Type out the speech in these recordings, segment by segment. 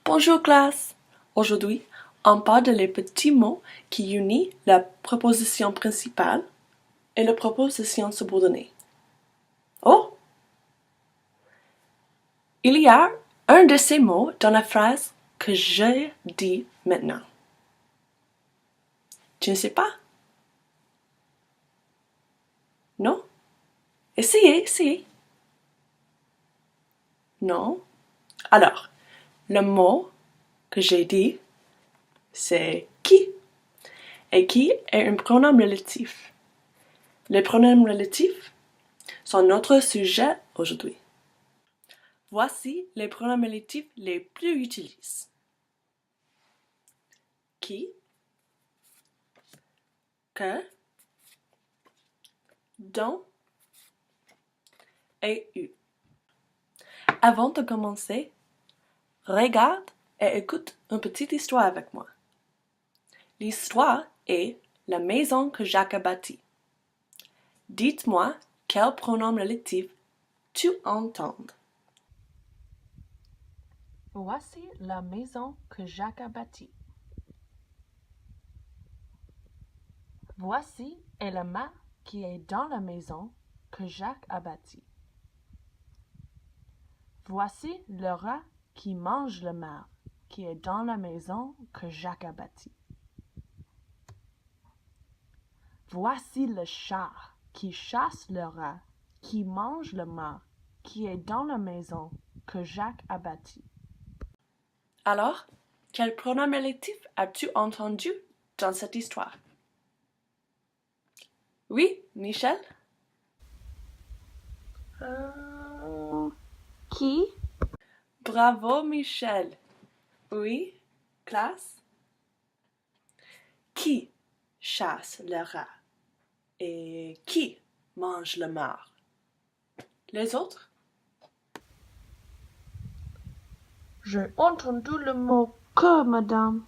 Bonjour classe! Aujourd'hui, on parle de les petits mots qui unissent la préposition principale et la préposition subordonnée. Oh! Il y a un de ces mots dans la phrase que je dis maintenant. Tu ne sais pas? Non? Essayez. Non? Alors, le mot que j'ai dit, c'est qui. Et qui est un pronom relatif. Les pronoms relatifs sont notre sujet aujourd'hui. Voici les pronoms relatifs les plus utilisés. Qui, que, dont et eu. Avant de commencer, regarde et écoute une petite histoire avec moi. L'histoire est la maison que Jacques a bâtie. Dites-moi quel pronom relatif tu entends. Voici la maison que Jacques a bâtie. Voici est le mât qui est dans la maison que Jacques a bâtie. Voici le rat qui mange le marc qui est dans la maison que Jacques a bâtie. Voici le chat qui chasse le rat qui mange le marc qui est dans la maison que Jacques a bâtie. Alors, quel pronom relatif as-tu entendu dans cette histoire? Oui, Michel? Qui? Bravo, Michel. Oui, classe? Qui chasse le rat? Et qui mange le marc? Les autres? J'ai entendu le mot que, madame.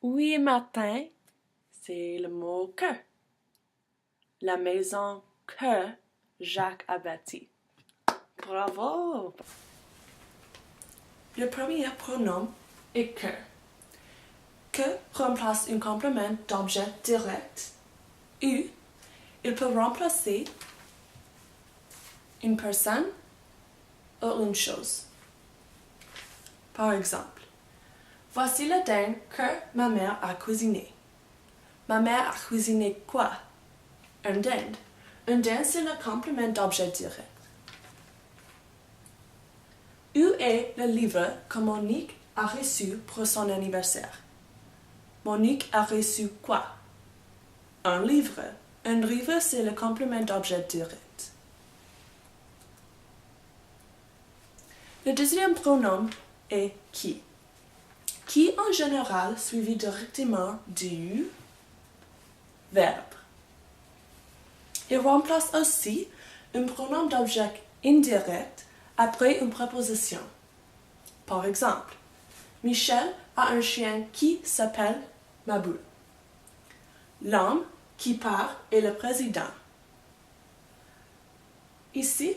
Oui, Martin, c'est le mot que. La maison que Jacques a bâtie. Bravo! Le premier pronom est que. Que remplace un complément d'objet direct. U, il peut remplacer une personne ou une chose. Par exemple, voici le dinde que ma mère a cuisiné. Ma mère a cuisiné quoi? Un dinde. Un dinde, c'est le complément d'objet direct. Où est le livre que Monique a reçu pour son anniversaire? Monique a reçu quoi? Un livre. Un livre, c'est le complément d'objet direct. Le deuxième pronom est qui. Qui en général suivi directement du verbe. Il remplace aussi un pronom d'objet indirect après une préposition. Par exemple, Michel a un chien qui s'appelle Maboul. L'homme qui part est le président. Ici,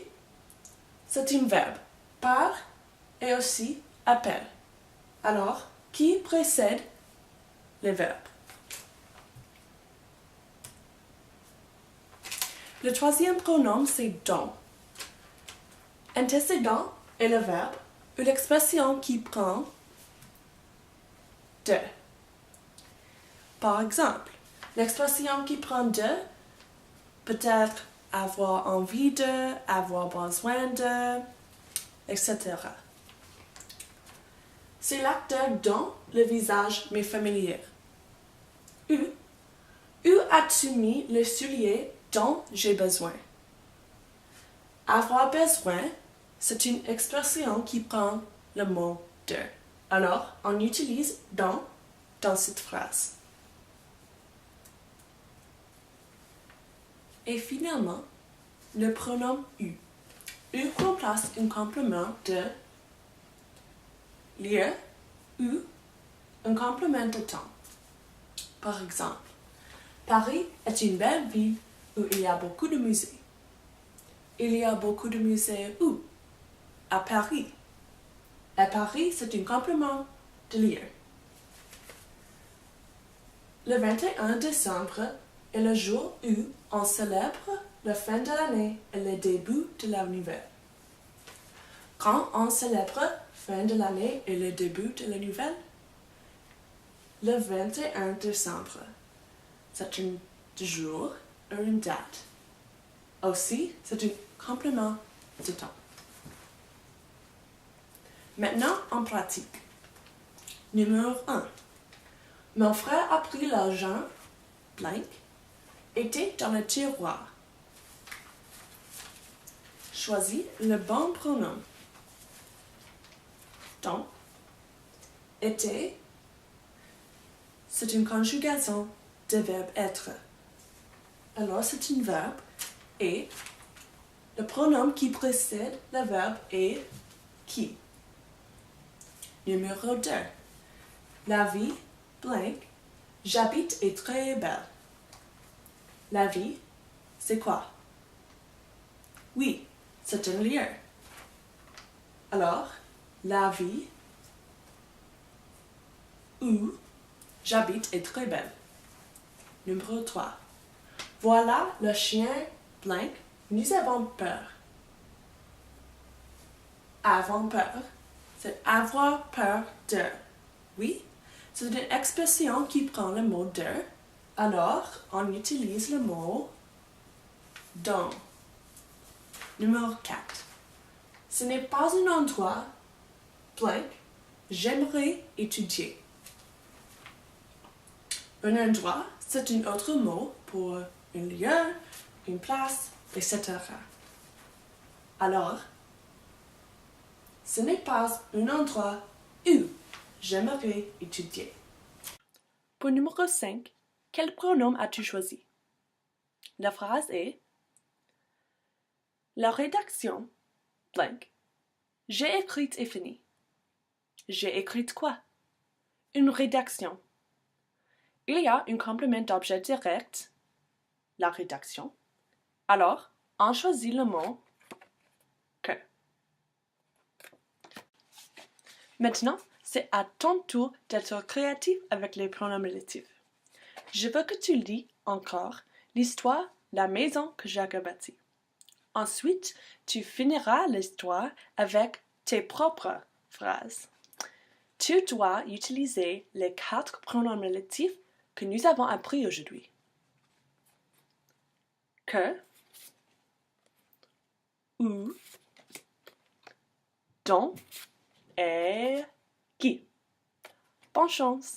c'est un verbe. Part et aussi appelle. Alors, qui précède le verbe? Le troisième pronom, c'est dont. Antécédent est le verbe ou l'expression qui prend de. Par exemple, l'expression qui prend de peut être avoir envie de, avoir besoin de, etc. C'est l'acteur dont le visage m'est familier. Où as-tu mis le soulier dont j'ai besoin? Avoir besoin, c'est une expression qui prend le mot de. Alors, on utilise dans cette phrase. Et finalement, le pronom eu. Eu remplace un complément de lieu ou un complément de temps. Par exemple, Paris est une belle ville où il y a beaucoup de musées. Il y a beaucoup de musées où? À Paris. À Paris, c'est un complément de lire. Le 21 décembre est le jour où on célèbre la fin de l'année et le début de la nouvelle. Quand on célèbre la fin de l'année et le début de la nouvelle, le 21 décembre, c'est un jour ou une date. Aussi, c'est un complément de temps. Maintenant, en pratique. Numéro 1. Mon frère a pris l'argent, blank, était dans le tiroir. Choisis le bon pronom. Donc, était, c'est une conjugation de verbe être. Alors, c'est un verbe et le pronom qui précède le verbe est qui. Numéro 2. La vie, blank, j'habite est très belle. La vie, c'est quoi? Oui, c'est un lieu. Alors, la vie où j'habite est très belle. Numéro 3. Voilà le chien blank, nous avons peur. Avoir peur, c'est avoir peur de. Oui, c'est une expression qui prend le mot de. Alors, on utilise le mot dont. Numéro 4. Ce n'est pas un endroit blank, j'aimerais étudier. Un endroit, c'est un autre mot pour un lieu, une place, etc. Alors, ce n'est pas un endroit où j'aimerais étudier. Pour numéro 5, quel pronom as-tu choisi? La phrase est la rédaction, blank. J'ai écrit et fini. J'ai écrit quoi? Une rédaction. Il y a un complément d'objet direct, la rédaction. Alors, on choisit le mot que. Maintenant, c'est à ton tour d'être créatif avec les pronoms relatifs. Je veux que tu lis encore l'histoire de la maison que Jacques a bâtie. Ensuite, tu finiras l'histoire avec tes propres phrases. Tu dois utiliser les 4 pronoms relatifs que nous avons appris aujourd'hui. Que, où, dont et qui. Bonne chance!